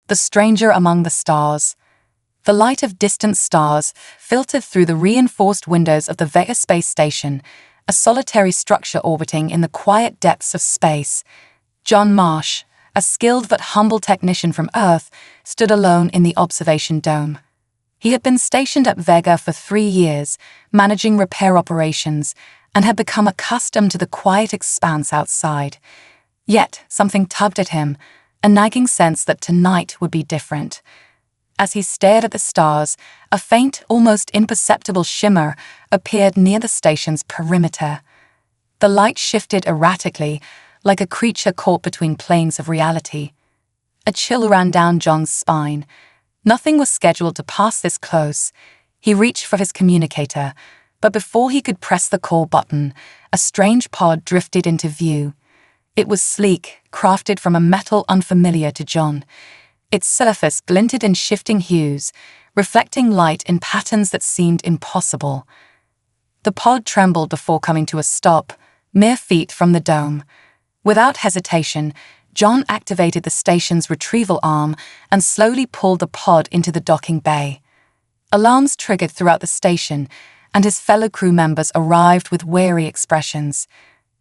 The stranger among the stars. The light of distant stars filtered through the reinforced windows of the Vega space station, a solitary structure orbiting in the quiet depths of space. John Marsh, a skilled but humble technician from Earth, stood alone in the observation dome. He had been stationed at Vega for 3 years, managing repair operations, and had become accustomed to the quiet expanse outside. Yet something tugged at him, a nagging sense that tonight would be different. As he stared at the stars, a faint, almost imperceptible shimmer appeared near the station's perimeter. The light shifted erratically, like a creature caught between planes of reality. A chill ran down John's spine. Nothing was scheduled to pass this close. He reached for his communicator, but before he could press the call button, a strange pod drifted into view. It was sleek, crafted from a metal unfamiliar to John. Its surface glinted in shifting hues, reflecting light in patterns that seemed impossible. The pod trembled before coming to a stop, mere feet from the dome. Without hesitation, John activated the station's retrieval arm and slowly pulled the pod into the docking bay. Alarms triggered throughout the station, and his fellow crew members arrived with wary expressions.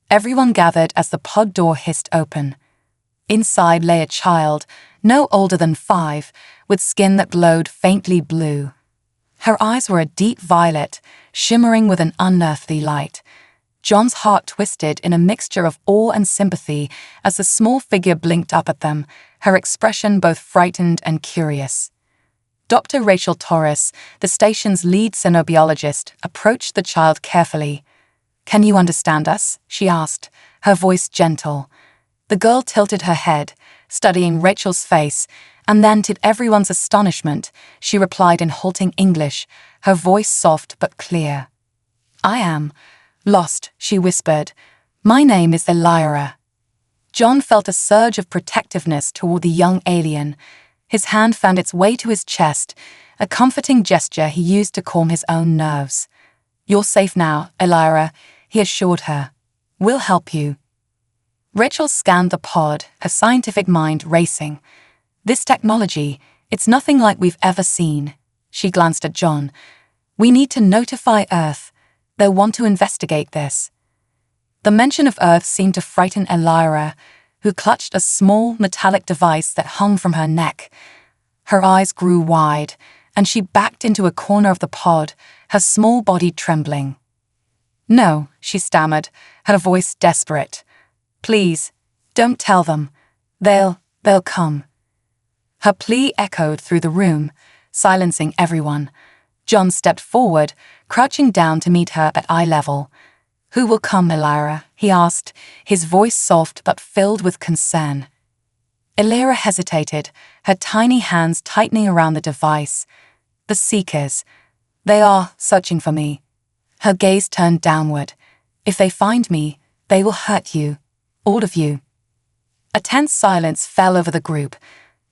Everyone gathered as the pod door hissed open. Inside lay a child, no older than 5, with skin that glowed faintly blue. Her eyes were a deep violet, shimmering with an unearthly light. John's heart twisted in a mixture of awe and sympathy as the small figure blinked up at them, her expression both frightened and curious. Dr. Rachel Torres, the station's lead xenobiologist, approached the child carefully. "Can you understand us?" she asked, her voice gentle. The girl tilted her head, studying Rachel's face, and then, to everyone's astonishment, she replied in halting English, her voice soft but clear. "I am lost," she whispered. "My name is Elira." John felt a surge of protectiveness toward the young alien. His hand found its way to his chest, a comforting gesture he used to calm his own nerves. "You're safe now, Elira," he assured her. "We'll help you." Rachel scanned the pod, her scientific mind racing. "This technology, it's nothing like we've ever seen." She glanced at John. "We need to notify Earth. They'll want to investigate this." The mention of Earth seemed to frighten Elira, who clutched a small metallic device that hung from her neck. Her eyes grew wide, and she backed into a corner of the pod, her small body trembling. "No," she stammered, her voice desperate. "Please, don't tell them. They'll come." Her plea echoed through the room, silencing everyone. John stepped forward, crouching down to meet her at eye level. "Who will come, Elira?" he asked, his voice soft but filled with concern. Elira hesitated, her tiny hands tightening around the device. "The Seekers. They are searching for me." Her gaze turned downward. "If they find me, they will hurt you. All of you." A tense silence fell over the group.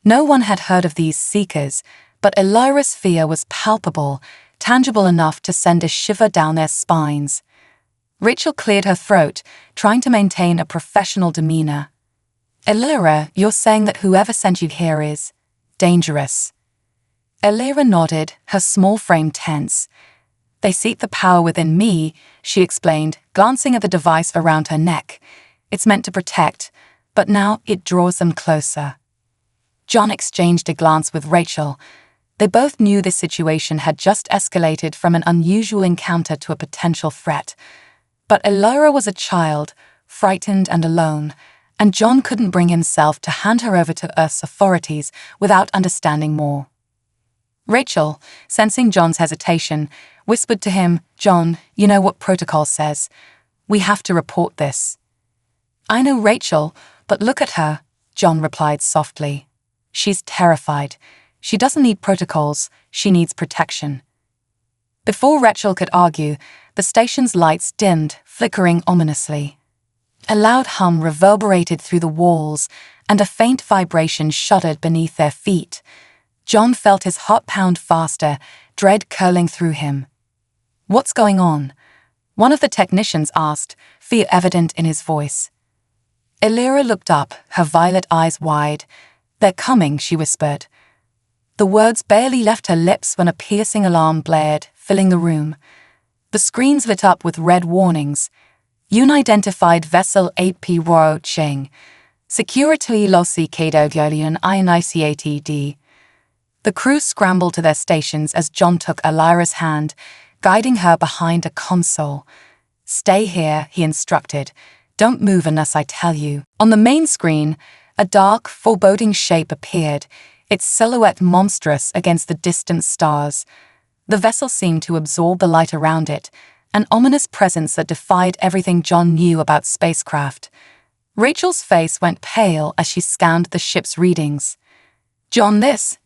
No one had heard of these Seekers, but Elira's fear was palpable, tangible enough to send a shiver down their spines. Rachel cleared her throat, trying to maintain a professional demeanor. "Elira, you're saying that whoever sent you here is dangerous." Elira nodded, her small frame tense. "They seek the power within me," she explained, glancing at the device around her neck. "It's meant to protect, but now it draws them closer." John exchanged a glance with Rachel. They both knew this situation had just escalated from an unusual encounter to a potential threat. But Elira was a child, frightened and alone, and John couldn't bring himself to hand her over to Earth's authorities without understanding more. Rachel, sensing John's hesitation, whispered to him, "John, you know what protocol says. We have to report this." "I know Rachel, but look at her," John replied softly. "She's terrified. She doesn't need protocols, she needs protection." Before Rachel could argue, the station's lights dimmed, flickering ominously. A loud hum reverberated through the walls, and a faint vibration shuddered beneath their feet. John felt his heart pound faster, dread curling through him. "What's going on?" one of the technicians asked, fear evident in his voice. Elira looked up, her violet eyes wide. "They're coming," she whispered. The words barely left her lips when a piercing alarm blared, filling the room. The screens lit up with red warnings. Unidentified vessel HFY Ching. Security lossy Kadogolian INICATD. The crew scrambled to their stations as John took Elira's hand, guiding her behind a console. "Stay here," he instructed. "Don't move unless I tell you." On the main screen, a dark, foreboding shape appeared, its silhouette monstrous against the distant stars. The vessel seemed to absorb the light around it, an ominous presence that defied everything John knew about spacecraft. Rachel's face went pale as she scanned the ship's readings. "John, this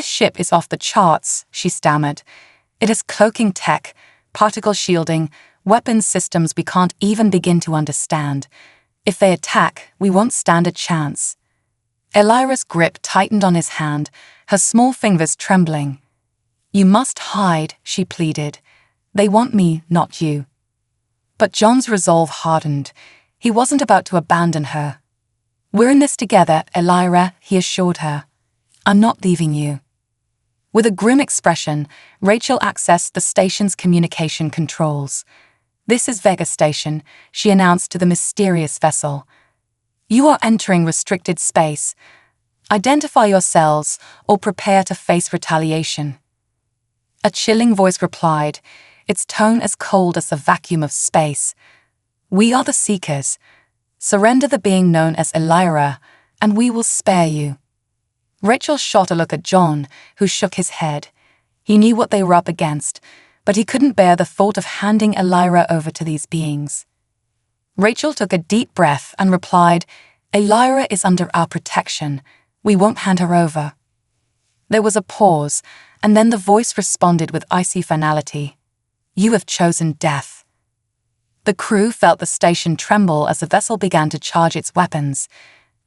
ship is off the charts," she stammered. "It has cloaking tech, particle shielding, weapons systems we can't even begin to understand. If they attack, we won't stand a chance." Elira's grip tightened on his hand, her small fingers trembling. "You must hide," she pleaded. "They want me, not you." But John's resolve hardened. He wasn't about to abandon her. "We're in this together, Elira," he assured her. "I'm not leaving you." With a grim expression, Rachel accessed the station's communication controls. "This is Vega Station," she announced to the mysterious vessel. "You are entering restricted space. Identify yourselves or prepare to face retaliation." A chilling voice replied, its tone as cold as the vacuum of space. "We are the Seekers. Surrender the being known as Elira, and we will spare you." Rachel shot a look at John, who shook his head. He knew what they were up against, but he couldn't bear the thought of handing Elira over to these beings. Rachel took a deep breath and replied, "Elira is under our protection. We won't hand her over." There was a pause, and then the voice responded with icy finality. "You have chosen death." The crew felt the station tremble as the vessel began to charge its weapons.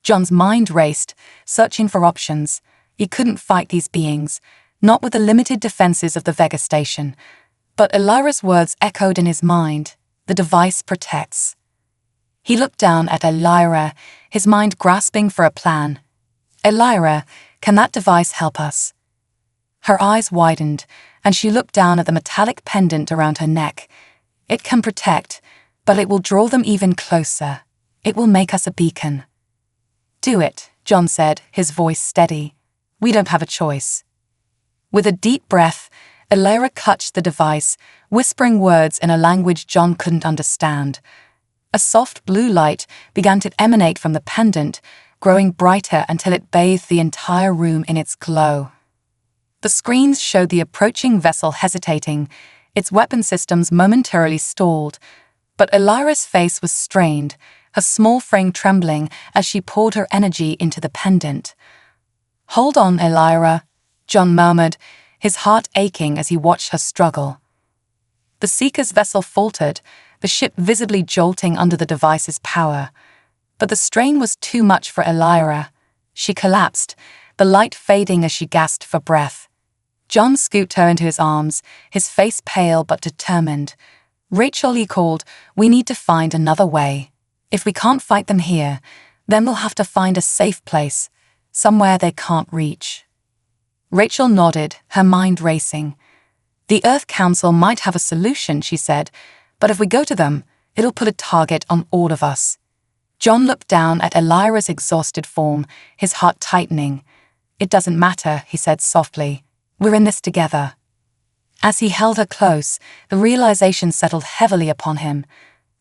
John's mind raced, searching for options. He couldn't fight these beings, not with the limited defenses of the Vega station. But Elira's words echoed in his mind, "The device protects." He looked down at Elira, his mind grasping for a plan. "Elira, can that device help us?" Her eyes widened, and she looked down at the metallic pendant around her neck. "It can protect, but it will draw them even closer. It will make us a beacon." "Do it," John said, his voice steady. "We don't have a choice." With a deep breath, Elira touched the device, whispering words in a language John couldn't understand. A soft blue light began to emanate from the pendant, growing brighter until it bathed the entire room in its glow. The screens showed the approaching vessel hesitating, its weapon systems momentarily stalled, but Elira's face was strained, her small frame trembling as she poured her energy into the pendant. "Hold on, Elira," John murmured, his heart aching as he watched her struggle. The Seeker's vessel faltered, the ship visibly jolting under the device's power. But the strain was too much for Elira. She collapsed, the light fading as she gasped for breath. John scooped her into his arms, his face pale but determined. "Rachel," he called, "we need to find another way. If we can't fight them here, then we'll have to find a safe place, somewhere they can't reach." Rachel nodded, her mind racing. "The Earth Council might have a solution," she said, "but if we go to them, it'll put a target on all of us." John looked down at Elira's exhausted form, his heart tightening. "It doesn't matter," he said softly. "We're in this together." As he held her close, the realization settled heavily upon him.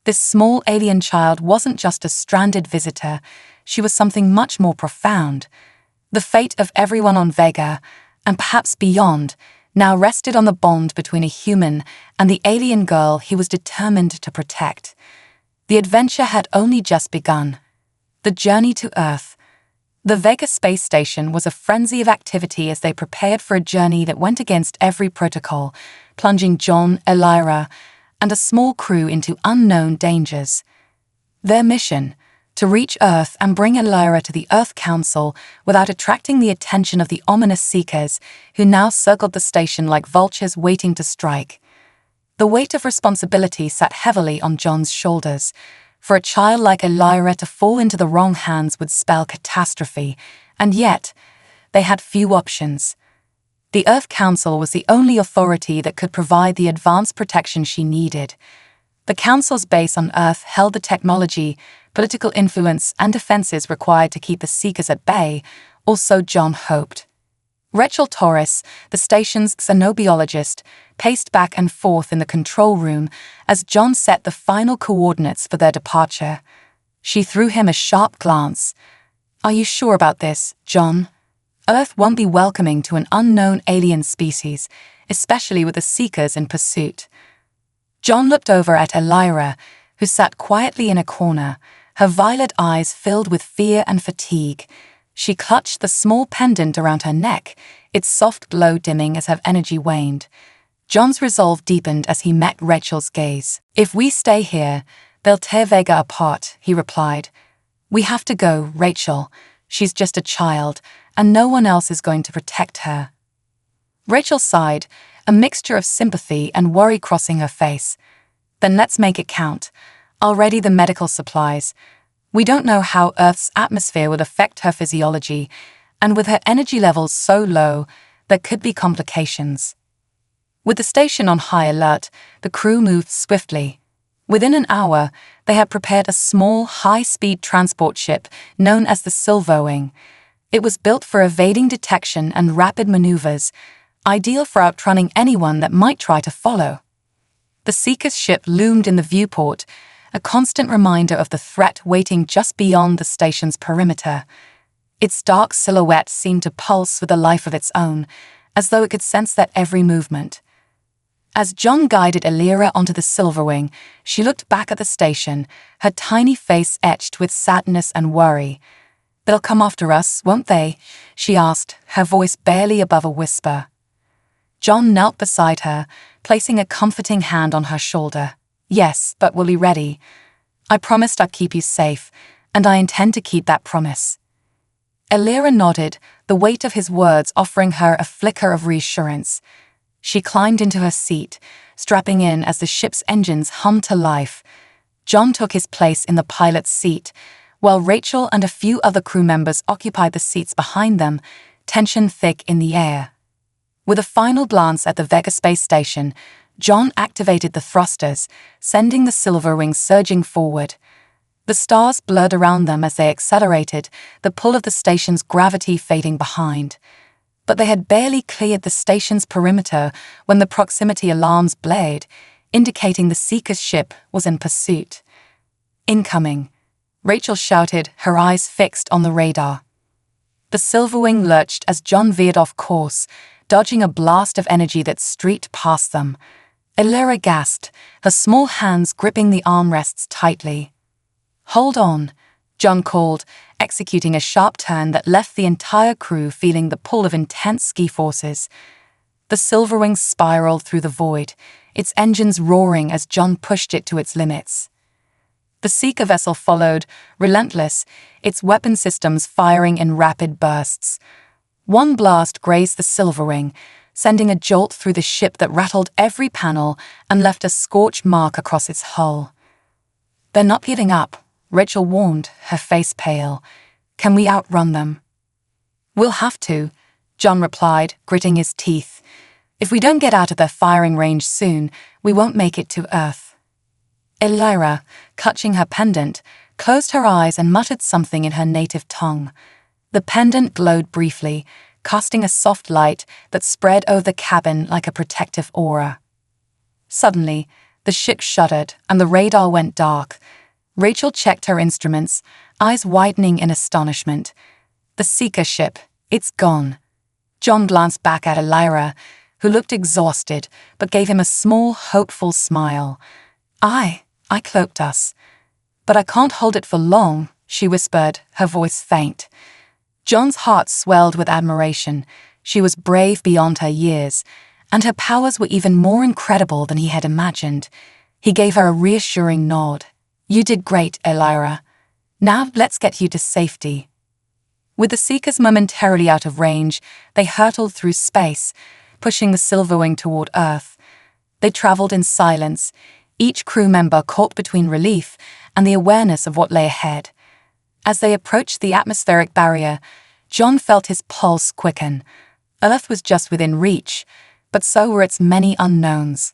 This small alien child wasn't just a stranded visitor, she was something much more profound. The fate of everyone on Vega, and perhaps beyond, now rested on the bond between a human and the alien girl he was determined to protect. The adventure had only just begun. The journey to Earth. The Vega space station was a frenzy of activity as they prepared for a journey that went against every protocol, plunging John, Elira, and a small crew into unknown dangers. Their mission: to reach Earth and bring Elira to the Earth Council without attracting the attention of the ominous Seekers, who now circled the station like vultures waiting to strike. The weight of responsibility sat heavily on John's shoulders. For a child like Elira to fall into the wrong hands would spell catastrophe, And yet, they had few options. The Earth Council was the only authority that could provide the advanced protection she needed. The Council's base on Earth held the technology, political influence, and defenses required to keep the Seekers at bay, or so John hoped. Rachel Torres, the station's xenobiologist, paced back and forth in the control room as John set the final coordinates for their departure. She threw him a sharp glance. "Are you sure about this, John? Earth won't be welcoming to an unknown alien species, especially with the Seekers in pursuit." John looked over at Elira, who sat quietly in a corner, her violet eyes filled with fear and fatigue. She clutched the small pendant around her neck, its soft glow dimming as her energy waned. John's resolve deepened as he met Rachel's gaze. "If we stay here, they'll tear Vega apart," he replied. "We have to go, Rachel. She's just a child, and no one else is going to protect her." Rachel sighed, a mixture of sympathy and worry crossing her face. "Then let's make it count. I'll ready the medical supplies. We don't know how Earth's atmosphere will affect her physiology, and with her energy levels so low, there could be complications." With the station on high alert, the crew moved swiftly. Within an hour, they had prepared a small, high-speed transport ship known as the Silverwing. It was built for evading detection and rapid maneuvers, ideal for outrunning anyone that might try to follow. The Seeker's ship loomed in the viewport, a constant reminder of the threat waiting just beyond the station's perimeter. Its dark silhouette seemed to pulse with a life of its own, as though it could sense their every movement. As John guided Elira onto the Silverwing, she looked back at the station, her tiny face etched with sadness and worry. "They'll come after us, won't they?" she asked, her voice barely above a whisper. John knelt beside her, placing a comforting hand on her shoulder. "Yes, but we'll be ready. I promised I'd keep you safe, and I intend to keep that promise." Elira nodded, the weight of his words offering her a flicker of reassurance. She climbed into her seat, strapping in as the ship's engines hummed to life. John took his place in the pilot's seat, while Rachel and a few other crew members occupied the seats behind them, tension thick in the air. With a final glance at the Vega space station, John activated the thrusters, sending the Silverwing surging forward. The stars blurred around them as they accelerated, the pull of the station's gravity fading behind. But they had barely cleared the station's perimeter when the proximity alarms blared, indicating the Seeker's ship was in pursuit. "Incoming," Rachel shouted, her eyes fixed on the radar. The Silverwing lurched as John veered off course, dodging a blast of energy that streaked past them. Elira gasped, her small hands gripping the armrests tightly. "Hold on," John called, executing a sharp turn that left the entire crew feeling the pull of intense ski forces. The Silverwing spiraled through the void, its engines roaring as John pushed it to its limits. The Seeker vessel followed, relentless, its weapon systems firing in rapid bursts. One blast grazed the Silverwing, sending a jolt through the ship that rattled every panel and left a scorched mark across its hull. "They're not giving up," Rachel warned, her face pale. "Can we outrun them?" "We'll have to," John replied, gritting his teeth. "If we don't get out of their firing range soon, we won't make it to Earth." Elira, clutching her pendant, closed her eyes and muttered something in her native tongue. The pendant glowed briefly, casting a soft light that spread over the cabin like a protective aura. Suddenly, the ship shuddered and the radar went dark. Rachel checked her instruments, eyes widening in astonishment. "The Seeker ship, it's gone." John glanced back at Elira, who looked exhausted but gave him a small, hopeful smile. I cloaked us. "But I can't hold it for long," she whispered, her voice faint. John's heart swelled with admiration. She was brave beyond her years, and her powers were even more incredible than he had imagined. He gave her a reassuring nod. "You did great, Elira. Now let's get you to safety." With the Seekers momentarily out of range, they hurtled through space, pushing the Silverwing toward Earth. They traveled in silence, each crew member caught between relief and the awareness of what lay ahead. As they approached the atmospheric barrier, John felt his pulse quicken. Earth was just within reach, but so were its many unknowns.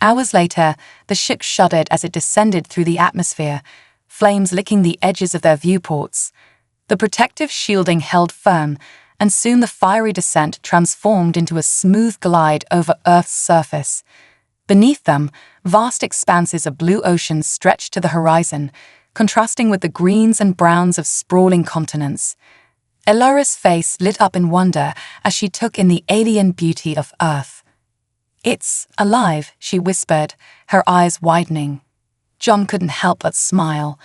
Hours later, the ship shuddered as it descended through the atmosphere, flames licking the edges of their viewports. The protective shielding held firm, and soon the fiery descent transformed into a smooth glide over Earth's surface. Beneath them, vast expanses of blue ocean stretched to the horizon, contrasting with the greens and browns of sprawling continents. Elara's face lit up in wonder as she took in the alien beauty of Earth. "It's alive," she whispered, her eyes widening. John couldn't help but smile.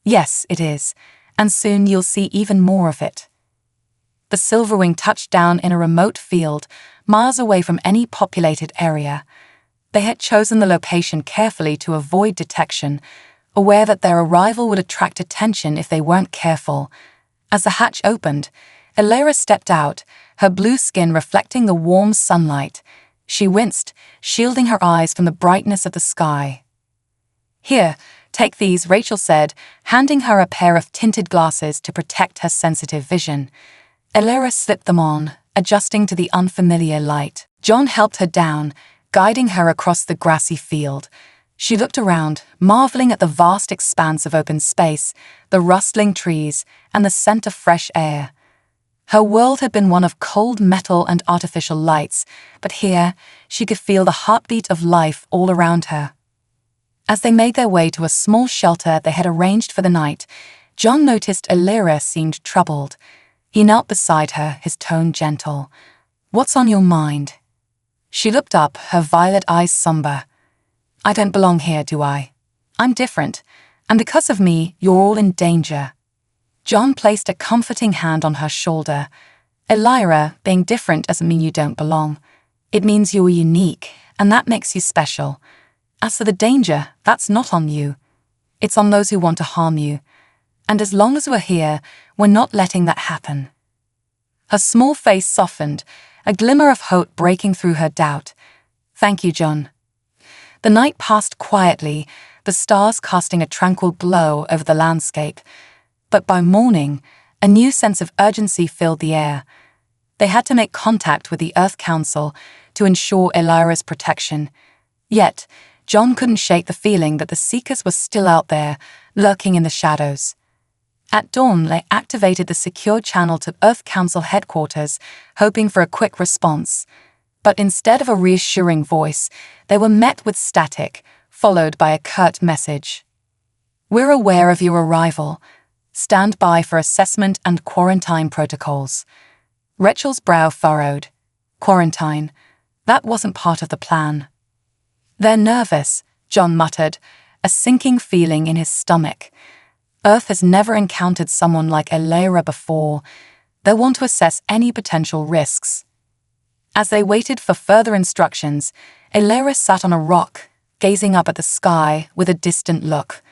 "Yes, it is, and soon you'll see even more of it." The Silverwing touched down in a remote field, miles away from any populated area. They had chosen the location carefully to avoid detection, aware that their arrival would attract attention if they weren't careful. As the hatch opened, Elara stepped out, her blue skin reflecting the warm sunlight. She winced, shielding her eyes from the brightness of the sky. "Here, take these," Rachel said, handing her a pair of tinted glasses to protect her sensitive vision. Elara slipped them on, adjusting to the unfamiliar light. John helped her down, guiding her across the grassy field. She looked around, marveling at the vast expanse of open space, the rustling trees, and the scent of fresh air. Her world had been one of cold metal and artificial lights, but here she could feel the heartbeat of life all around her. As they made their way to a small shelter they had arranged for the night, John noticed Elara seemed troubled. He knelt beside her, his tone gentle. "What's on your mind?" She looked up, her violet eyes somber. "I don't belong here, do I? I'm different, and because of me, you're all in danger." John placed a comforting hand on her shoulder. "Elara, being different doesn't mean you don't belong. It means you're unique, and that makes you special. As for the danger, that's not on you. It's on those who want to harm you. And as long as we're here, we're not letting that happen." Her small face softened, a glimmer of hope breaking through her doubt. "Thank you, John." The night passed quietly, the stars casting a tranquil glow over the landscape. But by morning, a new sense of urgency filled the air. They had to make contact with the Earth Council to ensure Elara's protection. Yet, John couldn't shake the feeling that the Seekers were still out there, lurking in the shadows. At dawn, they activated the secure channel to Earth Council headquarters, hoping for a quick response. But instead of a reassuring voice, they were met with static, followed by a curt message. "We're aware of your arrival. Stand by for assessment and quarantine protocols." Rachel's brow furrowed. "Quarantine? That wasn't part of the plan." "They're nervous," John muttered, a sinking feeling in his stomach. Earth has never encountered someone like Elara before. They want to assess any potential risks. As they waited for further instructions, Elara sat on a rock, gazing up at the sky with a distant look.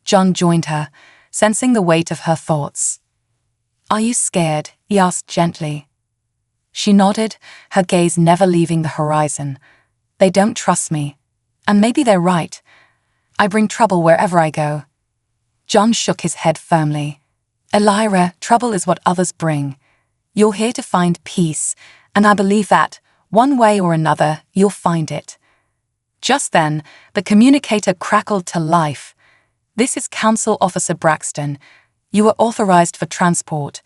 John joined her, sensing the weight of her thoughts. "Are you scared?" he asked gently. She nodded, her gaze never leaving the horizon. "They don't trust me. And maybe they're right. I bring trouble wherever I go." John shook his head firmly. "Elara, trouble is what others bring. You're here to find peace, and I believe that, one way or another, you'll find it." Just then, the communicator crackled to life. "This is Council Officer Braxton. You are authorized for transport.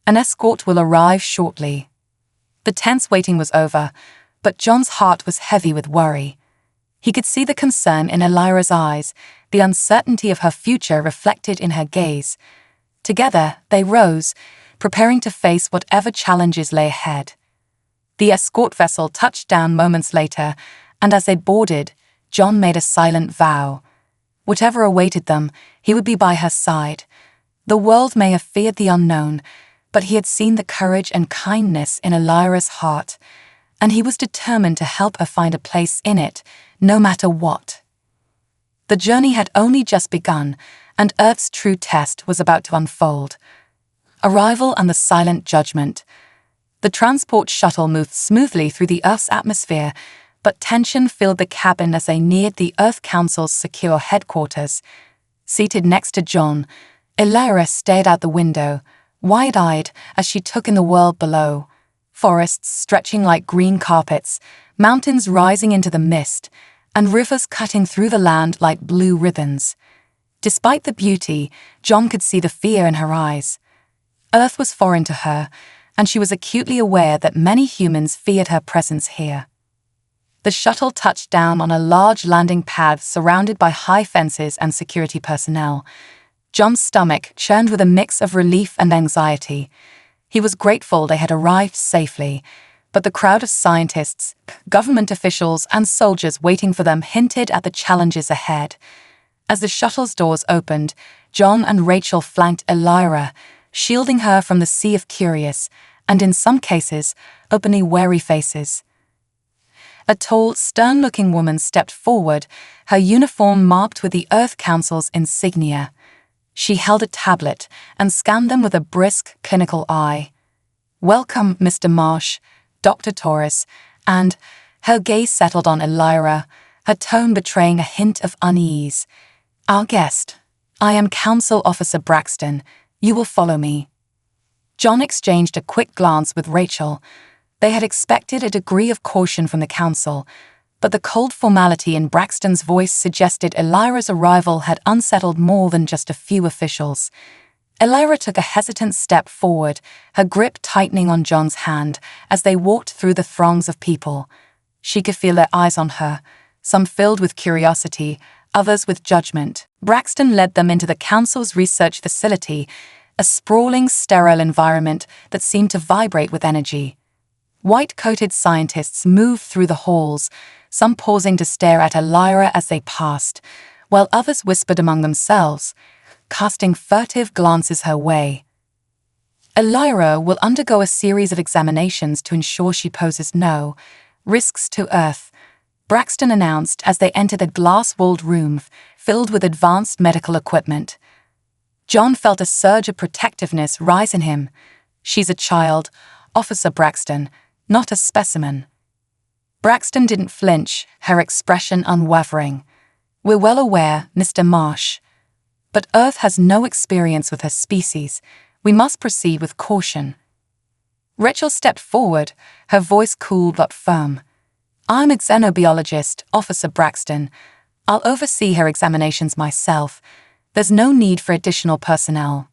An escort will arrive shortly." The tense waiting was over, but John's heart was heavy with worry. He could see the concern in Elara's eyes, the uncertainty of her future reflected in her gaze. Together, they rose, preparing to face whatever challenges lay ahead. The escort vessel touched down moments later, and as they boarded, John made a silent vow. Whatever awaited them, he would be by her side. The world may have feared the unknown, but he had seen the courage and kindness in Elara's heart, and he was determined to help her find a place in it, no matter what. The journey had only just begun, and Earth's true test was about to unfold. Arrival and the silent judgment. The transport shuttle moved smoothly through the Earth's atmosphere, but tension filled the cabin as they neared the Earth Council's secure headquarters. Seated next to John, Elara stared out the window, wide-eyed as she took in the world below. Forests stretching like green carpets, mountains rising into the mist, and rivers cutting through the land like blue ribbons. Despite the beauty, John could see the fear in her eyes. Earth was foreign to her, and she was acutely aware that many humans feared her presence here. The shuttle touched down on a large landing pad surrounded by high fences and security personnel. John's stomach churned with a mix of relief and anxiety. He was grateful they had arrived safely, but the crowd of scientists, government officials, and soldiers waiting for them hinted at the challenges ahead. As the shuttle's doors opened, John and Rachel flanked Elira, shielding her from the sea of curious, and in some cases, openly wary faces. A tall, stern-looking woman stepped forward, her uniform marked with the Earth Council's insignia. She held a tablet and scanned them with a brisk, clinical eye. "Welcome, Mr. Marsh, Dr. Torres," and her gaze settled on Elira, her tone betraying a hint of unease. "Our guest. I am Council Officer Braxton. You will follow me." John exchanged a quick glance with Rachel. They had expected a degree of caution from the council, but the cold formality in Braxton's voice suggested Elira's arrival had unsettled more than just a few officials. Elira took a hesitant step forward, her grip tightening on John's hand as they walked through the throngs of people. She could feel their eyes on her, some filled with curiosity, others with judgment. Braxton led them into the council's research facility, a sprawling, sterile environment that seemed to vibrate with energy. White-coated scientists moved through the halls, some pausing to stare at Elira as they passed, while others whispered among themselves, casting furtive glances her way. Elira will undergo a series of examinations to ensure she poses no risks to Earth, Braxton announced as they entered a glass-walled room filled with advanced medical equipment. John felt a surge of protectiveness rise in him. "She's a child, Officer Braxton, not a specimen." Braxton didn't flinch, her expression unwavering. "We're well aware, Mr. Marsh. But Earth has no experience with her species. We must proceed with caution." Rachel stepped forward, her voice cool but firm. "I'm a xenobiologist, Officer Braxton. I'll oversee her examinations myself. There's no need for additional personnel."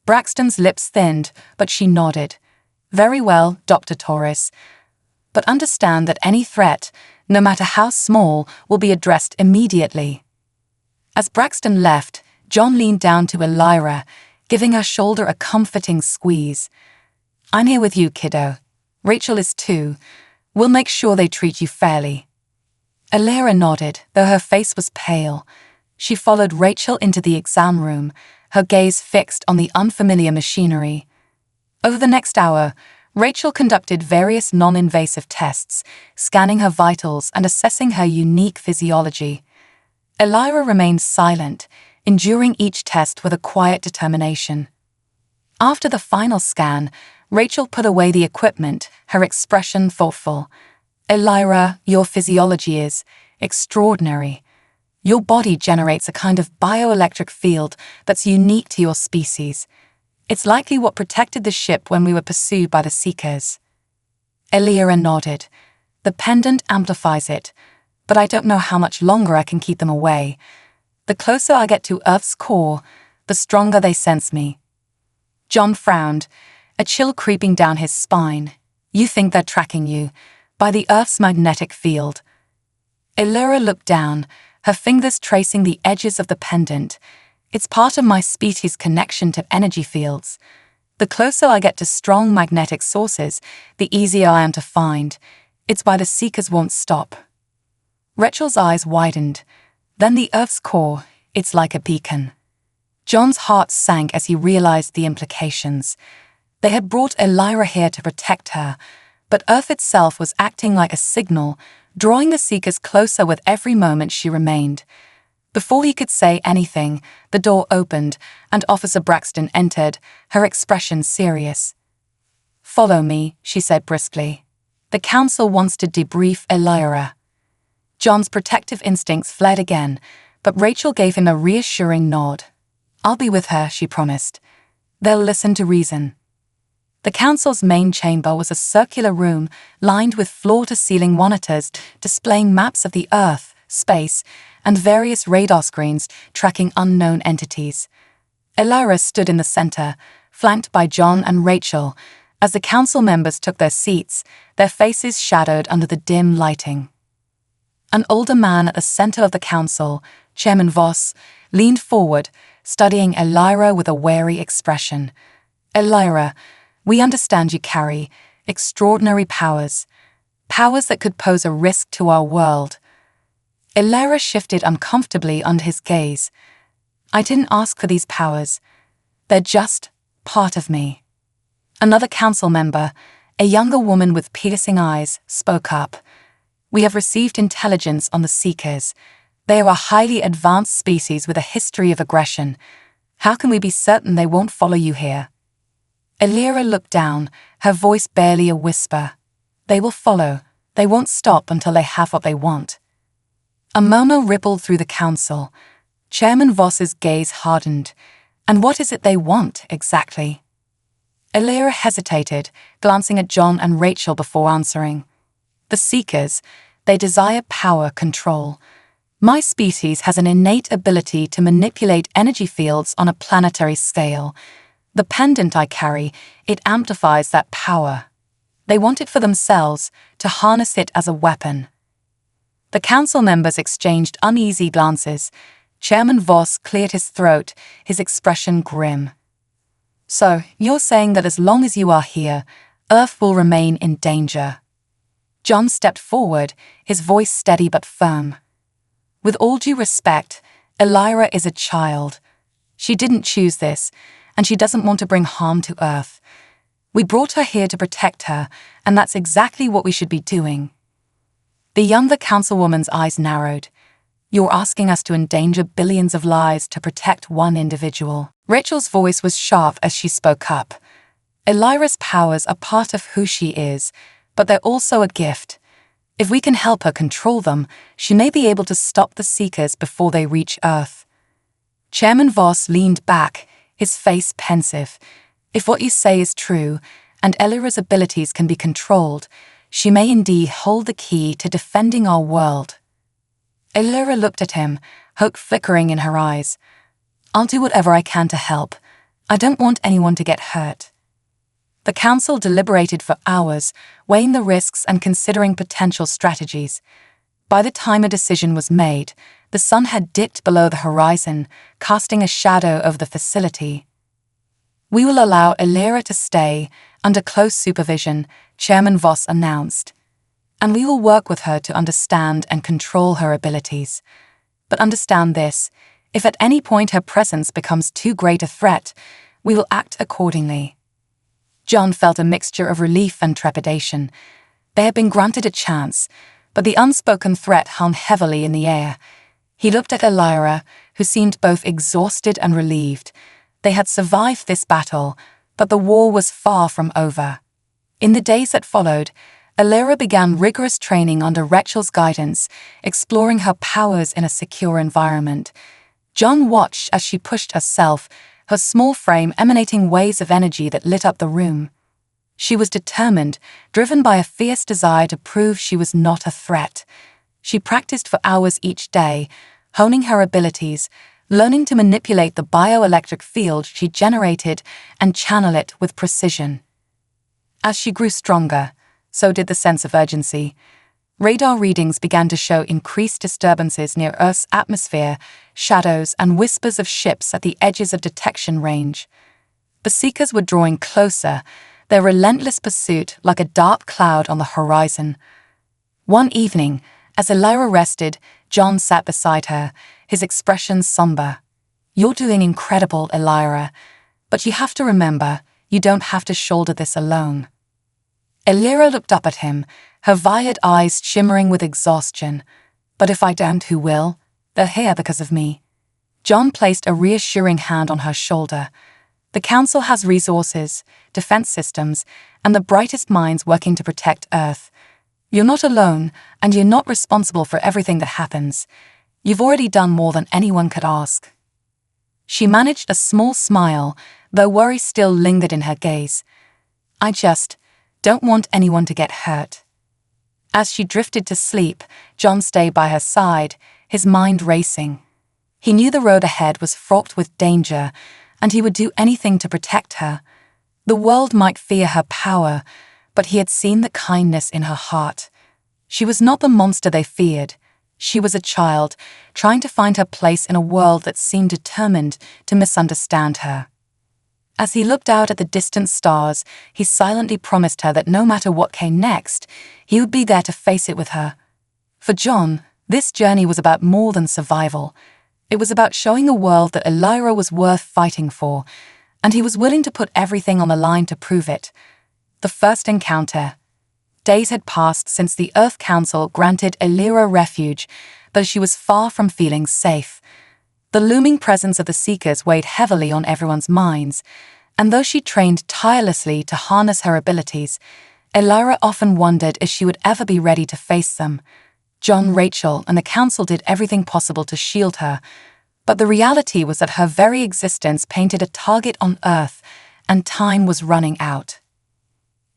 Braxton's lips thinned, but she nodded. "Very well, Dr. Torres. But understand that any threat, no matter how small, will be addressed immediately." As Braxton left, John leaned down to Elira, giving her shoulder a comforting squeeze. "I'm here with you, kiddo. Rachel is too. We'll make sure they treat you fairly." Elira nodded, though her face was pale. She followed Rachel into the exam room, her gaze fixed on the unfamiliar machinery. Over the next hour, Rachel conducted various non-invasive tests, scanning her vitals and assessing her unique physiology. Elira remained silent, enduring each test with a quiet determination. After the final scan, Rachel put away the equipment, her expression thoughtful. "Elira, your physiology is extraordinary. Your body generates a kind of bioelectric field that's unique to your species. It's likely what protected the ship when we were pursued by the Seekers." Elira nodded. "The pendant amplifies it, but I don't know how much longer I can keep them away. The closer I get to Earth's core, the stronger they sense me." John frowned, a chill creeping down his spine. "You think they're tracking you, by the Earth's magnetic field." Elira looked down, her fingers tracing the edges of the pendant. "It's part of my species' connection to energy fields. The closer I get to strong magnetic sources, the easier I am to find. It's why the Seekers won't stop." Rachel's eyes widened. "Then the Earth's core, it's like a beacon." John's heart sank as he realized the implications. They had brought Elira here to protect her, but Earth itself was acting like a signal, drawing the Seekers closer with every moment she remained. Before he could say anything, the door opened and Officer Braxton entered, her expression serious. "Follow me," she said briskly. "The council wants to debrief Elira." John's protective instincts fled again, but Rachel gave him a reassuring nod. "I'll be with her," she promised. They'll listen to reason. The council's main chamber was a circular room lined with floor-to-ceiling monitors displaying maps of the Earth, space, and various radar screens tracking unknown entities. Elira stood in the center, flanked by John and Rachel. As the council members took their seats, their faces shadowed under the dim lighting. An older man at the center of the council, Chairman Voss, leaned forward, studying Elira with a wary expression. "Elira, we understand you carry extraordinary powers, powers that could pose a risk to our world." Elira shifted uncomfortably under his gaze. "I didn't ask for these powers. They're just part of me." Another council member, a younger woman with piercing eyes, spoke up. "We have received intelligence on the Seekers. They are a highly advanced species with a history of aggression. How can we be certain they won't follow you here?" Elira looked down, her voice barely a whisper. "They will follow. They won't stop until they have what they want." A murmur rippled through the council. Chairman Voss's gaze hardened. "And what is it they want, exactly?" Elira hesitated, glancing at John and Rachel before answering. "The Seekers, they desire power control. My species has an innate ability to manipulate energy fields on a planetary scale. The pendant I carry, it amplifies that power. They want it for themselves, to harness it as a weapon." The council members exchanged uneasy glances. Chairman Voss cleared his throat, his expression grim. "So, you're saying that as long as you are here, Earth will remain in danger?" John stepped forward, his voice steady but firm. "With all due respect, Elira is a child. She didn't choose this, and she doesn't want to bring harm to Earth. We brought her here to protect her, and that's exactly what we should be doing." The younger councilwoman's eyes narrowed. "You're asking us to endanger billions of lives to protect one individual." Rachel's voice was sharp as she spoke up. "Elira's powers are part of who she is, but they're also a gift. If we can help her control them, she may be able to stop the Seekers before they reach Earth." Chairman Voss leaned back, his face pensive. "If what you say is true, and Elira's abilities can be controlled, she may indeed hold the key to defending our world." Elira looked at him, hope flickering in her eyes. "I'll do whatever I can to help. I don't want anyone to get hurt." The council deliberated for hours, weighing the risks and considering potential strategies. By the time a decision was made, the sun had dipped below the horizon, casting a shadow over the facility. "We will allow Elira to stay, under close supervision," Chairman Voss announced. "And we will work with her to understand and control her abilities. But understand this, if at any point her presence becomes too great a threat, we will act accordingly." John felt a mixture of relief and trepidation. They had been granted a chance, but the unspoken threat hung heavily in the air. He looked at Elira, who seemed both exhausted and relieved. They had survived this battle, but the war was far from over. In the days that followed, Elira began rigorous training under Rachel's guidance, exploring her powers in a secure environment. John watched as she pushed herself, her small frame emanating waves of energy that lit up the room. She was determined, driven by a fierce desire to prove she was not a threat. She practiced for hours each day, honing her abilities, learning to manipulate the bioelectric field she generated and channel it with precision. As she grew stronger, so did the sense of urgency. Radar readings began to show increased disturbances near Earth's atmosphere, shadows, and whispers of ships at the edges of detection range. The Seekers were drawing closer, their relentless pursuit like a dark cloud on the horizon. One evening, as Elira rested, John sat beside her, his expression somber. "You're doing incredible, Elira, but you have to remember, you don't have to shoulder this alone." Elira looked up at him, her violet eyes shimmering with exhaustion. "But if I don't, who will? They're here because of me." John placed a reassuring hand on her shoulder. "The Council has resources, defense systems, and the brightest minds working to protect Earth. You're not alone, and you're not responsible for everything that happens. You've already done more than anyone could ask." She managed a small smile, though worry still lingered in her gaze. "I just don't want anyone to get hurt." As she drifted to sleep, John stayed by her side, his mind racing. He knew the road ahead was fraught with danger, and he would do anything to protect her. The world might fear her power, but he had seen the kindness in her heart. She was not the monster they feared. She was a child, trying to find her place in a world that seemed determined to misunderstand her. As he looked out at the distant stars, he silently promised her that no matter what came next, he would be there to face it with her. For John, this journey was about more than survival. It was about showing the world that Elira was worth fighting for, and he was willing to put everything on the line to prove it. The first encounter. Days had passed since the Earth Council granted Elira refuge, but she was far from feeling safe. The looming presence of the Seekers weighed heavily on everyone's minds, and though she trained tirelessly to harness her abilities, Elira often wondered if she would ever be ready to face them. John, Rachel, and the Council did everything possible to shield her, but the reality was that her very existence painted a target on Earth, and time was running out.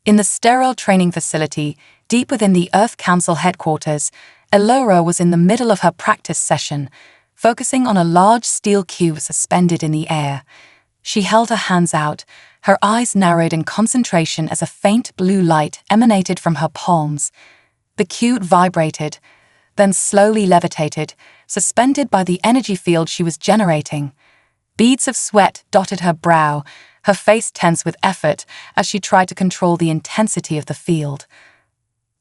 In the sterile training facility, deep within the Earth Council headquarters, Elira was in the middle of her practice session, focusing on a large steel cube suspended in the air. She held her hands out, her eyes narrowed in concentration as a faint blue light emanated from her palms. The cube vibrated, then slowly levitated, suspended by the energy field she was generating. Beads of sweat dotted her brow, her face tense with effort as she tried to control the intensity of the field.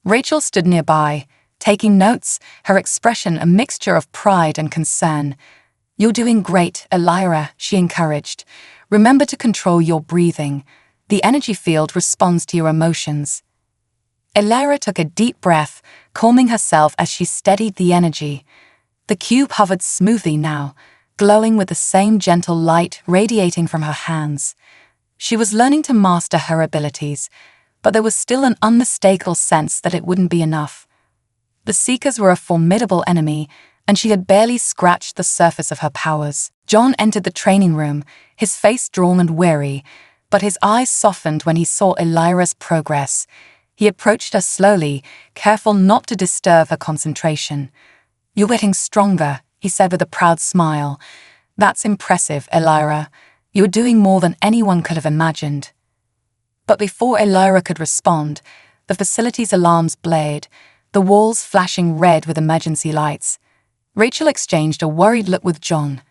Rachel stood nearby, taking notes, her expression a mixture of pride and concern. "You're doing great, Elira," she encouraged. "Remember to control your breathing. The energy field responds to your emotions." Elira took a deep breath, calming herself as she steadied the energy. The cube hovered smoothly now, glowing with the same gentle light radiating from her hands. She was learning to master her abilities, but there was still an unmistakable sense that it wouldn't be enough. The Seekers were a formidable enemy, and she had barely scratched the surface of her powers. John entered the training room, his face drawn and weary, but his eyes softened when he saw Elira's progress. He approached her slowly, careful not to disturb her concentration. "You're getting stronger," he said with a proud smile. "That's impressive, Elira. You're doing more than anyone could have imagined." But before Elira could respond, the facility's alarms blared, the walls flashing red with emergency lights. Rachel exchanged a worried look with John.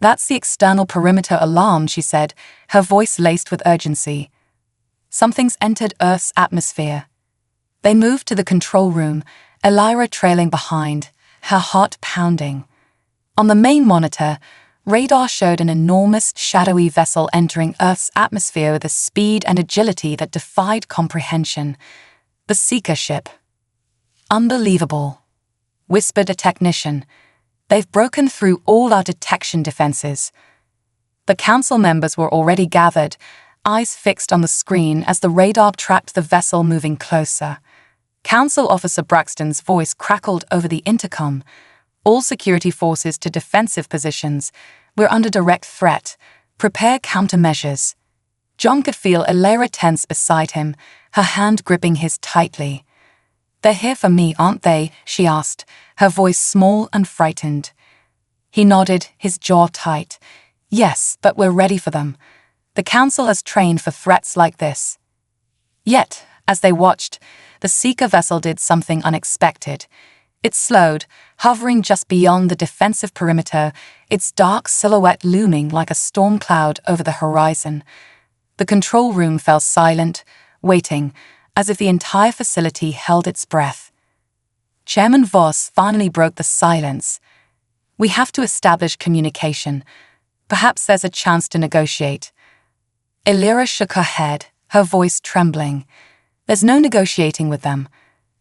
"That's the external perimeter alarm," she said, her voice laced with urgency. "Something's entered Earth's atmosphere." They moved to the control room, Elira trailing behind, her heart pounding. On the main monitor, radar showed an enormous, shadowy vessel entering Earth's atmosphere with a speed and agility that defied comprehension. The Seeker ship. "Unbelievable," whispered a technician. "They've broken through all our detection defenses." The council members were already gathered, eyes fixed on the screen as the radar tracked the vessel moving closer. Council Officer Braxton's voice crackled over the intercom. "All security forces to defensive positions. We're under direct threat. Prepare countermeasures." John could feel Elira tense beside him, her hand gripping his tightly. "They're here for me, aren't they?" she asked, her voice small and frightened. He nodded, his jaw tight. "Yes, but we're ready for them. The Council has trained for threats like this." Yet, as they watched, the Seeker vessel did something unexpected. It slowed, hovering just beyond the defensive perimeter, its dark silhouette looming like a storm cloud over the horizon. The control room fell silent, waiting, as if the entire facility held its breath. Chairman Voss finally broke the silence. "We have to establish communication. Perhaps there's a chance to negotiate." Elira shook her head, her voice trembling. "There's no negotiating with them.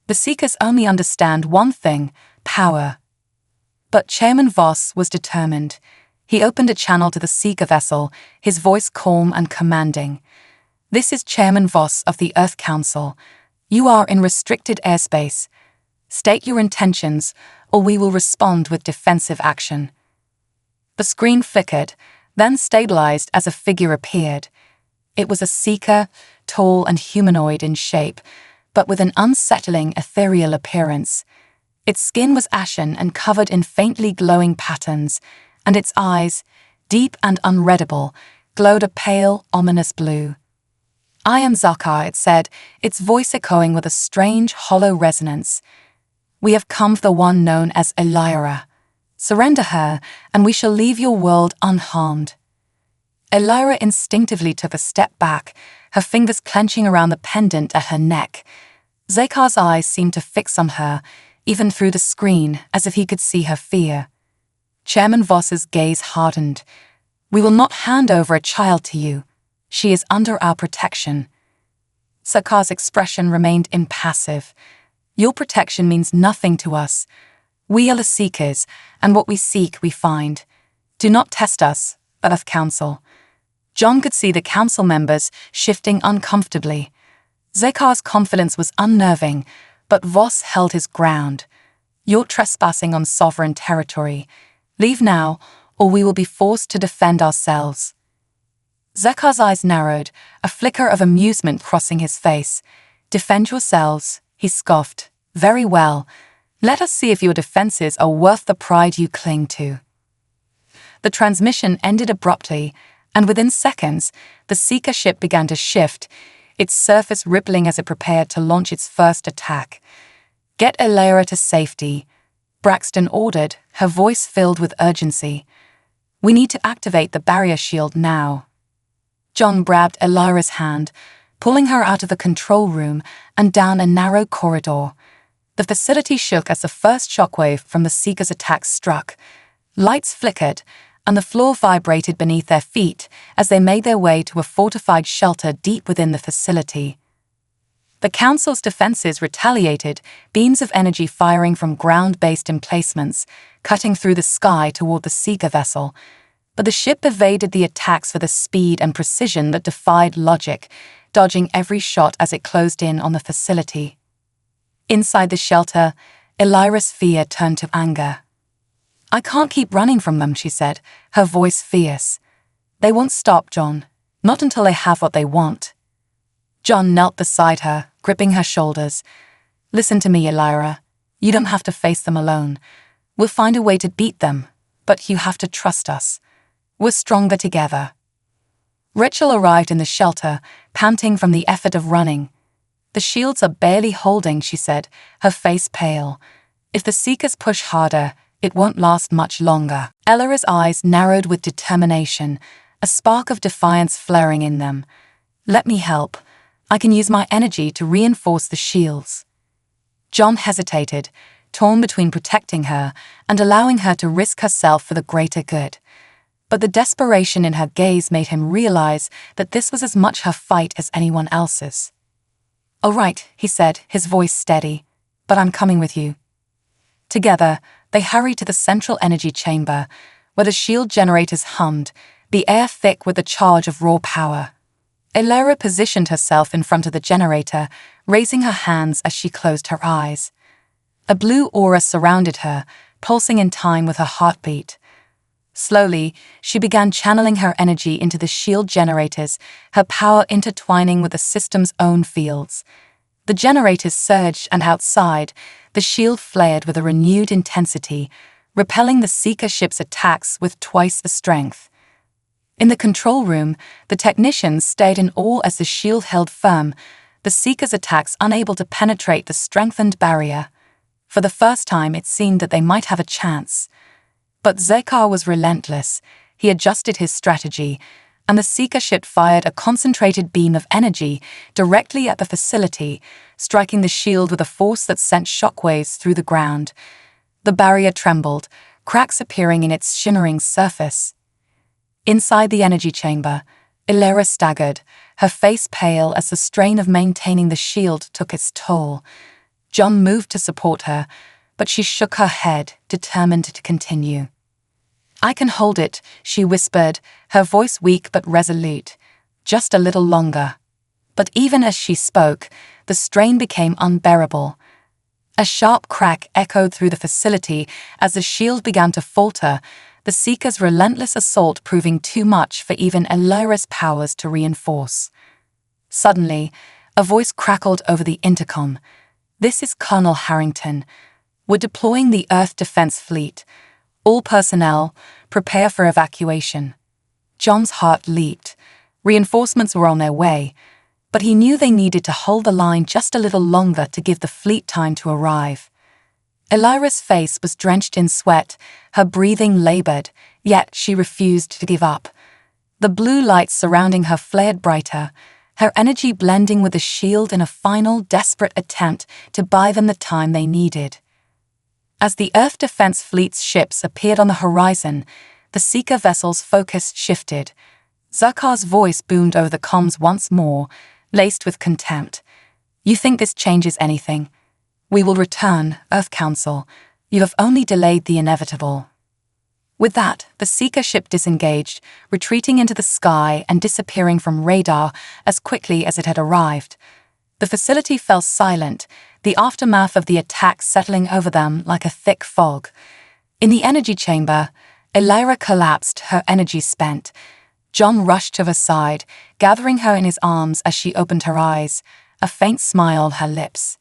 The Seekers only understand one thing: power." But Chairman Voss was determined. He opened a channel to the Seeker vessel, his voice calm and commanding. "This is Chairman Voss of the Earth Council. You are in restricted airspace. State your intentions, or we will respond with defensive action." The screen flickered, then stabilized as a figure appeared. It was a seeker, tall and humanoid in shape, but with an unsettling, ethereal appearance. Its skin was ashen and covered in faintly glowing patterns, and its eyes, deep and unreadable, glowed a pale, ominous blue. "I am Zakar," it said, its voice echoing with a strange, hollow resonance. "We have come for the one known as Elira. Surrender her, and we shall leave your world unharmed." Elira instinctively took a step back, her fingers clenching around the pendant at her neck. Zakar's eyes seemed to fix on her, even through the screen, as if he could see her fear. Chairman Voss's gaze hardened. "We will not hand over a child to you. She is under our protection." Zakar's expression remained impassive. "Your protection means nothing to us. We are the seekers, and what we seek we find. Do not test us, but have counsel." John could see the council members shifting uncomfortably. Zakar's confidence was unnerving, but Voss held his ground. "You're trespassing on sovereign territory. Leave now, or we will be forced to defend ourselves." Zakar's eyes narrowed, a flicker of amusement crossing his face. "Defend yourselves," he scoffed. "Very well. Let us see if your defenses are worth the pride you cling to." The transmission ended abruptly, and within seconds, the Seeker ship began to shift, its surface rippling as it prepared to launch its first attack. "Get Elira to safety," Braxton ordered, her voice filled with urgency. "We need to activate the barrier shield now." John grabbed Elira's hand, pulling her out of the control room and down a narrow corridor. The facility shook as the first shockwave from the Seeker's attack struck. Lights flickered, and the floor vibrated beneath their feet as they made their way to a fortified shelter deep within the facility. The Council's defenses retaliated, beams of energy firing from ground-based emplacements, cutting through the sky toward the Seeker vessel. But the ship evaded the attacks with a speed and precision that defied logic, dodging every shot as it closed in on the facility. Inside the shelter, Elira's fear turned to anger. "I can't keep running from them," she said, her voice fierce. "They won't stop, John. Not until they have what they want." John knelt beside her, gripping her shoulders. "Listen to me, Elira. You don't have to face them alone. We'll find a way to beat them, but you have to trust us. We're stronger together." Rachel arrived in the shelter, panting from the effort of running. "The shields are barely holding," she said, her face pale. "If the Seekers push harder, it won't last much longer." Elira's eyes narrowed with determination, a spark of defiance flaring in them. "Let me help. I can use my energy to reinforce the shields." John hesitated, torn between protecting her and allowing her to risk herself for the greater good. But the desperation in her gaze made him realize that this was as much her fight as anyone else's. "All right," he said, his voice steady, "but I'm coming with you." Together, they hurried to the central energy chamber, where the shield generators hummed, the air thick with the charge of raw power. Elira positioned herself in front of the generator, raising her hands as she closed her eyes. A blue aura surrounded her, pulsing in time with her heartbeat. Slowly, she began channeling her energy into the shield generators, her power intertwining with the system's own fields. The generators surged, and outside, the shield flared with a renewed intensity, repelling the Seeker ship's attacks with twice the strength. In the control room, the technicians stayed in awe as the shield held firm, the Seeker's attacks unable to penetrate the strengthened barrier. For the first time, it seemed that they might have a chance. But Zakar was relentless. He adjusted his strategy, and the Seeker ship fired a concentrated beam of energy directly at the facility, striking the shield with a force that sent shockwaves through the ground. The barrier trembled, cracks appearing in its shimmering surface. Inside the energy chamber, Elira staggered, her face pale as the strain of maintaining the shield took its toll. John moved to support her, but she shook her head, determined to continue. "I can hold it," she whispered, her voice weak but resolute. "Just a little longer." But even as she spoke, the strain became unbearable. A sharp crack echoed through the facility as the shield began to falter, the Seeker's relentless assault proving too much for even Elira's powers to reinforce. Suddenly, a voice crackled over the intercom. "This is Colonel Harrington. We're deploying the Earth Defense Fleet. All personnel, prepare for evacuation." John's heart leaped. Reinforcements were on their way, but he knew they needed to hold the line just a little longer to give the fleet time to arrive. Elira's face was drenched in sweat, her breathing labored, yet she refused to give up. The blue lights surrounding her flared brighter, her energy blending with the shield in a final, desperate attempt to buy them the time they needed. As the Earth Defense Fleet's ships appeared on the horizon, the Seeker vessel's focus shifted. Zarkar's voice boomed over the comms once more, laced with contempt. "You think this changes anything? We will return, Earth Council. You have only delayed the inevitable." With that, the Seeker ship disengaged, retreating into the sky and disappearing from radar as quickly as it had arrived. The facility fell silent, the aftermath of the attack settling over them like a thick fog. In the energy chamber, Elira collapsed, her energy spent. John rushed to her side, gathering her in his arms as she opened her eyes, a faint smile on her lips.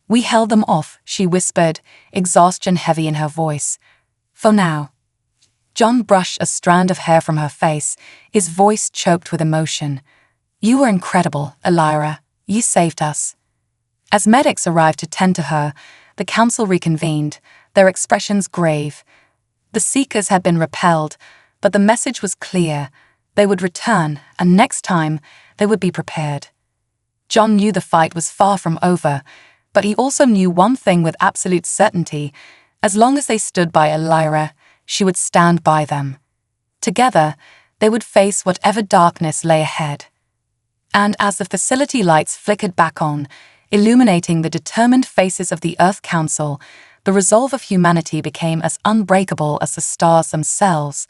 "We held them off," she whispered, exhaustion heavy in her voice. "For now." John brushed a strand of hair from her face, his voice choked with emotion. "You were incredible, Elira. You saved us." As medics arrived to tend to her, the council reconvened, their expressions grave. The Seekers had been repelled, but the message was clear. They would return, and next time, they would be prepared. John knew the fight was far from over, but he also knew one thing with absolute certainty: as long as they stood by Elira, she would stand by them. Together, they would face whatever darkness lay ahead. And as the facility lights flickered back on, illuminating the determined faces of the Earth Council, the resolve of humanity became as unbreakable as the stars themselves.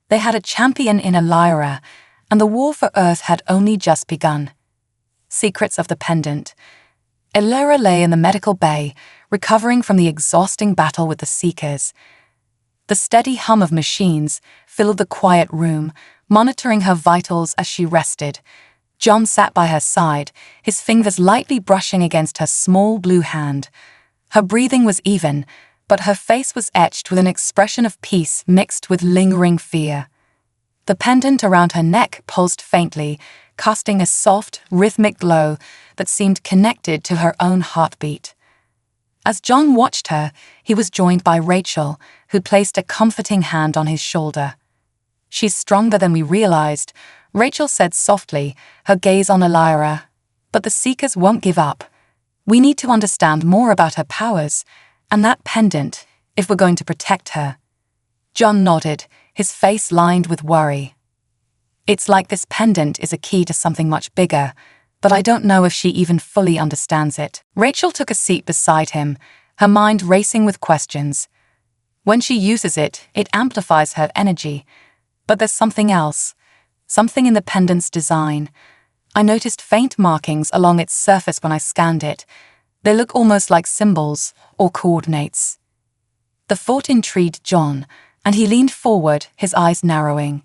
They had a champion in Elira, and the war for Earth had only just begun. Secrets of the pendant. Elira lay in the medical bay, recovering from the exhausting battle with the Seekers. The steady hum of machines filled the quiet room, monitoring her vitals as she rested. John sat by her side, his fingers lightly brushing against her small blue hand. Her breathing was even, but her face was etched with an expression of peace mixed with lingering fear. The pendant around her neck pulsed faintly, casting a soft, rhythmic glow that seemed connected to her own heartbeat. As John watched her, he was joined by Rachel, who placed a comforting hand on his shoulder. "She's stronger than we realized," Rachel said softly, her gaze on Elira. "But the Seekers won't give up. We need to understand more about her powers, and that pendant, if we're going to protect her." John nodded, his face lined with worry. "It's like this pendant is a key to something much bigger, but I don't know if she even fully understands it." Rachel took a seat beside him, her mind racing with questions. When she uses it, it amplifies her energy. But there's something else, something in the pendant's design. I noticed faint markings along its surface when I scanned it. They look almost like symbols or coordinates. The thought intrigued John, and he leaned forward, his eyes narrowing.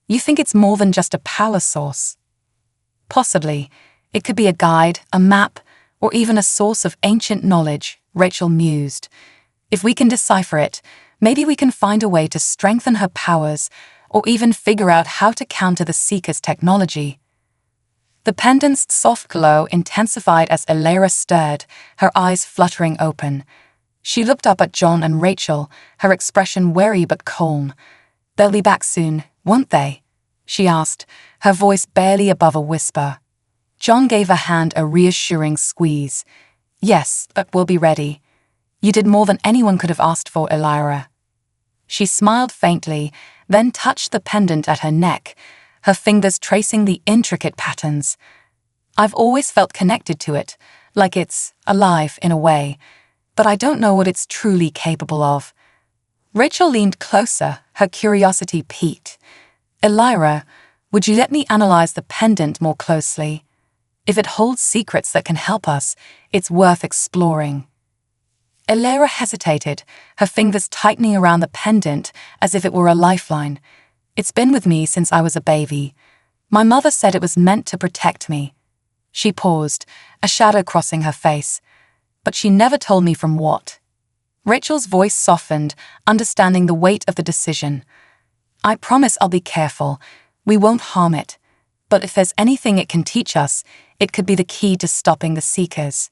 "You think it's more than just a power source?" "Possibly. It could be a guide, a map, or even a source of ancient knowledge," Rachel mused. "If we can decipher it, maybe we can find a way to strengthen her powers, or even figure out how to counter the Seeker's technology." The pendant's soft glow intensified as Elira stirred, her eyes fluttering open. She looked up at John and Rachel, her expression wary but calm. "They'll be back soon, won't they?" she asked, her voice barely above a whisper. John gave her hand a reassuring squeeze. "Yes, but we'll be ready. You did more than anyone could have asked for, Elira." She smiled faintly, then touched the pendant at her neck, her fingers tracing the intricate patterns. "I've always felt connected to it, like it's alive in a way, but I don't know what it's truly capable of." Rachel leaned closer, her curiosity piqued. "Elira, would you let me analyze the pendant more closely? If it holds secrets that can help us, it's worth exploring." Elira hesitated, her fingers tightening around the pendant as if it were a lifeline. "It's been with me since I was a baby. My mother said it was meant to protect me." She paused, a shadow crossing her face. "But she never told me from what." Rachel's voice softened, understanding the weight of the decision. "I promise I'll be careful. We won't harm it. But if there's anything it can teach us, it could be the key to stopping the Seekers."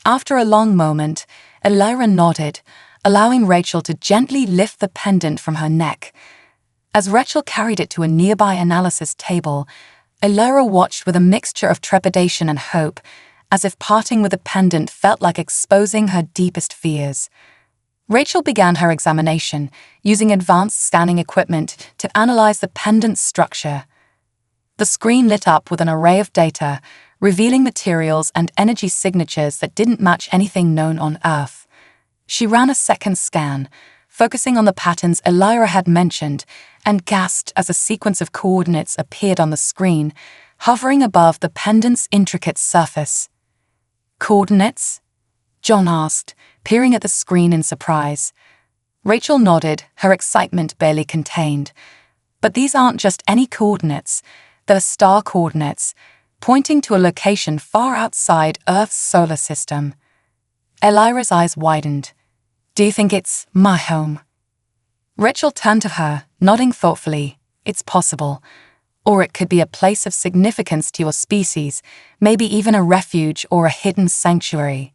After a long moment, Elira nodded, allowing Rachel to gently lift the pendant from her neck. As Rachel carried it to a nearby analysis table, Elira watched with a mixture of trepidation and hope, as if parting with the pendant felt like exposing her deepest fears. Rachel began her examination, using advanced scanning equipment to analyze the pendant's structure. The screen lit up with an array of data, revealing materials and energy signatures that didn't match anything known on Earth. She ran a second scan, focusing on the patterns Elira had mentioned, and gasped as a sequence of coordinates appeared on the screen, hovering above the pendant's intricate surface. "Coordinates?" John asked, peering at the screen in surprise. Rachel nodded, her excitement barely contained. "But these aren't just any coordinates. They're star coordinates, pointing to a location far outside Earth's solar system." Elira's eyes widened. "Do you think it's my home?" Rachel turned to her, nodding thoughtfully. "It's possible. Or it could be a place of significance to your species, maybe even a refuge or a hidden sanctuary."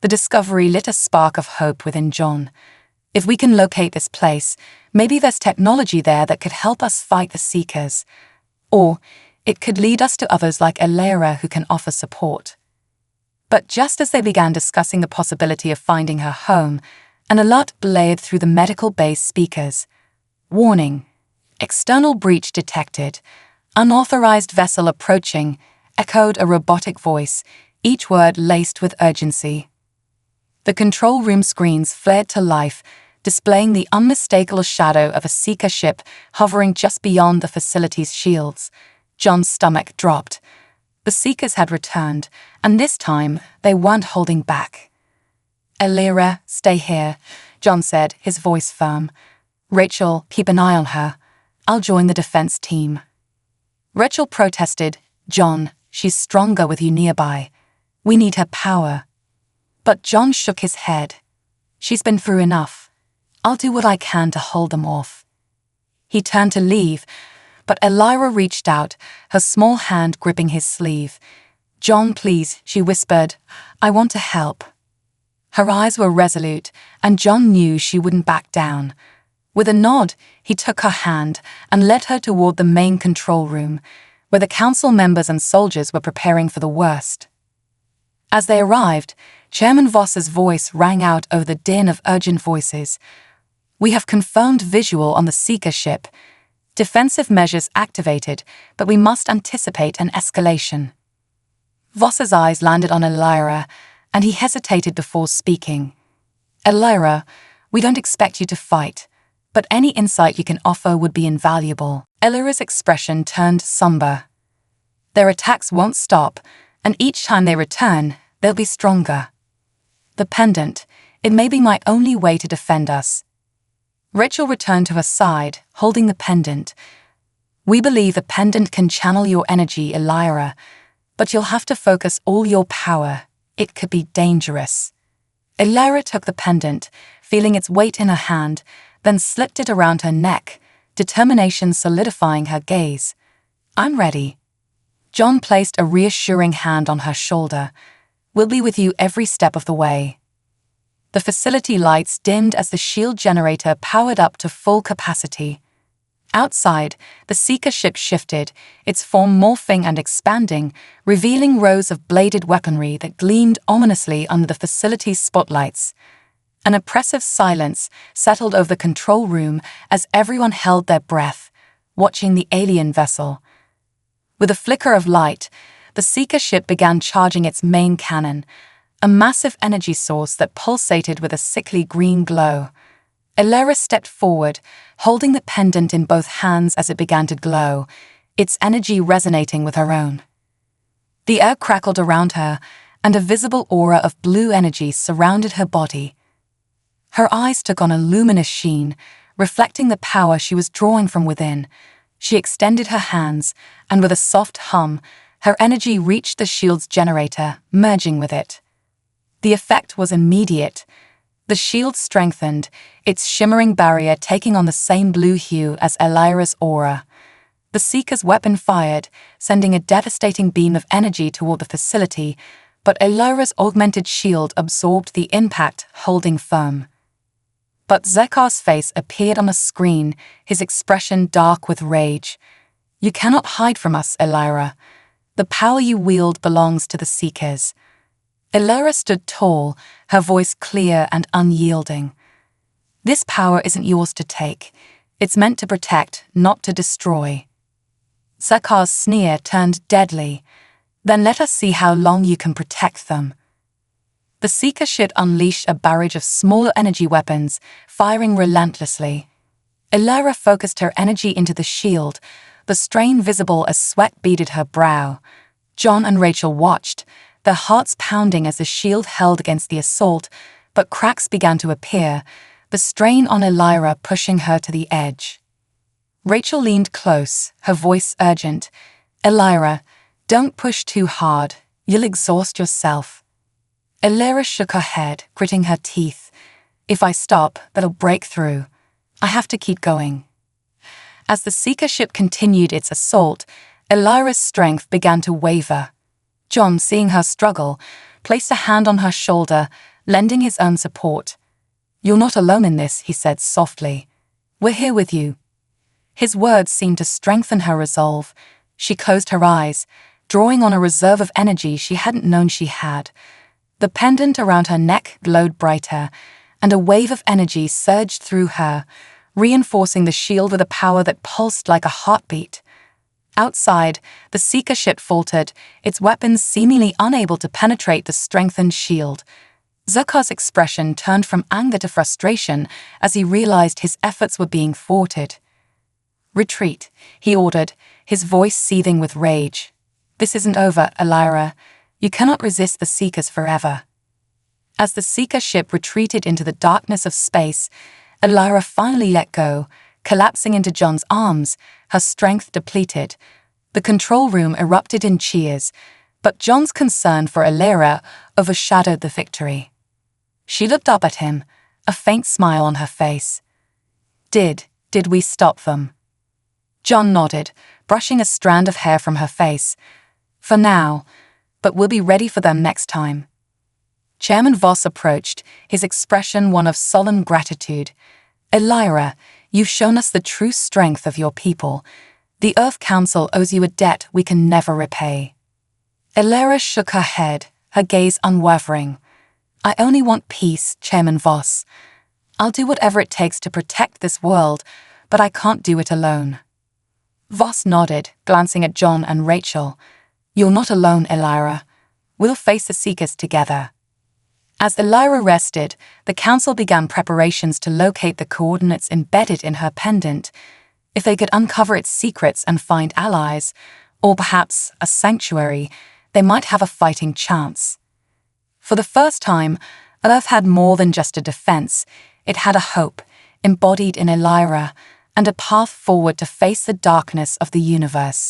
The discovery lit a spark of hope within John. If we can locate this place, maybe there's technology there that could help us fight the Seekers. Or it could lead us to others like Elira who can offer support. But just as they began discussing the possibility of finding her home, an alert blared through the medical base speakers. "Warning. External breach detected. Unauthorized vessel approaching," echoed a robotic voice, each word laced with urgency. The control room screens flared to life, displaying the unmistakable shadow of a Seeker ship hovering just beyond the facility's shields. John's stomach dropped. The Seekers had returned, and this time they weren't holding back. "Elira, stay here," John said, his voice firm. "Rachel, keep an eye on her. I'll join the defense team." Rachel protested. "John, she's stronger with you nearby. We need her power." But John shook his head. "She's been through enough. I'll do what I can to hold them off." He turned to leave, but Elira reached out, her small hand gripping his sleeve. "John, please," she whispered. "I want to help." Her eyes were resolute, and John knew she wouldn't back down. With a nod, he took her hand and led her toward the main control room, where the council members and soldiers were preparing for the worst. As they arrived, Chairman Voss's voice rang out over the din of urgent voices. "We have confirmed visual on the Seeker ship. Defensive measures activated, but we must anticipate an escalation." Voss's eyes landed on Elira, and he hesitated before speaking. "Elira, we don't expect you to fight, but any insight you can offer would be invaluable." Elira's expression turned somber. "Their attacks won't stop, and each time they return, they'll be stronger. The pendant, it may be my only way to defend us." Rachel returned to her side, holding the pendant. "We believe the pendant can channel your energy, Elira, but you'll have to focus all your power. It could be dangerous." Elira took the pendant, feeling its weight in her hand, then slipped it around her neck, determination solidifying her gaze. "I'm ready." John placed a reassuring hand on her shoulder. "We'll be with you every step of the way." The facility lights dimmed as the shield generator powered up to full capacity. Outside, the Seeker ship shifted, its form morphing and expanding, revealing rows of bladed weaponry that gleamed ominously under the facility's spotlights. An oppressive silence settled over the control room as everyone held their breath, watching the alien vessel. With a flicker of light, the Seeker ship began charging its main cannon, a massive energy source that pulsated with a sickly green glow. Elira stepped forward, holding the pendant in both hands as it began to glow, its energy resonating with her own. The air crackled around her, and a visible aura of blue energy surrounded her body. Her eyes took on a luminous sheen, reflecting the power she was drawing from within. She extended her hands, and with a soft hum, her energy reached the shield's generator, merging with it. The effect was immediate. The shield strengthened, its shimmering barrier taking on the same blue hue as Elira's aura. The Seeker's weapon fired, sending a devastating beam of energy toward the facility, but Elira's augmented shield absorbed the impact, holding firm. But Zekar's face appeared on a screen, his expression dark with rage. "You cannot hide from us, Elira. The power you wield belongs to the Seekers." Elira stood tall, her voice clear and unyielding. "This power isn't yours to take. It's meant to protect, not to destroy." Zekar's sneer turned deadly. "Then let us see how long you can protect them." The Seeker should unleash a barrage of smaller energy weapons, firing relentlessly. Elira focused her energy into the shield, the strain visible as sweat beaded her brow. John and Rachel watched, their hearts pounding as the shield held against the assault, but cracks began to appear, the strain on Elira pushing her to the edge. Rachel leaned close, her voice urgent. "Elira, don't push too hard. You'll exhaust yourself." Elira shook her head, gritting her teeth. "If I stop, that'll break through. I have to keep going." As the Seeker ship continued its assault, Elira's strength began to waver. John, seeing her struggle, placed a hand on her shoulder, lending his own support. "You're not alone in this," he said softly. "We're here with you." His words seemed to strengthen her resolve. She closed her eyes, drawing on a reserve of energy she hadn't known she had. The pendant around her neck glowed brighter, and a wave of energy surged through her, reinforcing the shield with a power that pulsed like a heartbeat. Outside, the Seeker ship faltered, its weapons seemingly unable to penetrate the strengthened shield. Zekar's expression turned from anger to frustration as he realized his efforts were being thwarted. "Retreat," he ordered, his voice seething with rage. "This isn't over, Elira. You cannot resist the Seekers forever." As the Seeker ship retreated into the darkness of space, Elira finally let go, collapsing into John's arms, her strength depleted. The control room erupted in cheers, but John's concern for Elira overshadowed the victory. She looked up at him, a faint smile on her face. Did we stop them?" John nodded, brushing a strand of hair from her face. "For now, but we'll be ready for them next time." Chairman Voss approached, his expression one of solemn gratitude. "Elira, you've shown us the true strength of your people. The Earth Council owes you a debt we can never repay." Elira shook her head, her gaze unwavering. "I only want peace, Chairman Voss. I'll do whatever it takes to protect this world, but I can't do it alone." Voss nodded, glancing at John and Rachel. "You're not alone, Elira. We'll face the Seekers together." As Elira rested, the Council began preparations to locate the coordinates embedded in her pendant. If they could uncover its secrets and find allies, or perhaps a sanctuary, they might have a fighting chance. For the first time, Earth had more than just a defense. It had a hope, embodied in Elira, and a path forward to face the darkness of the universe.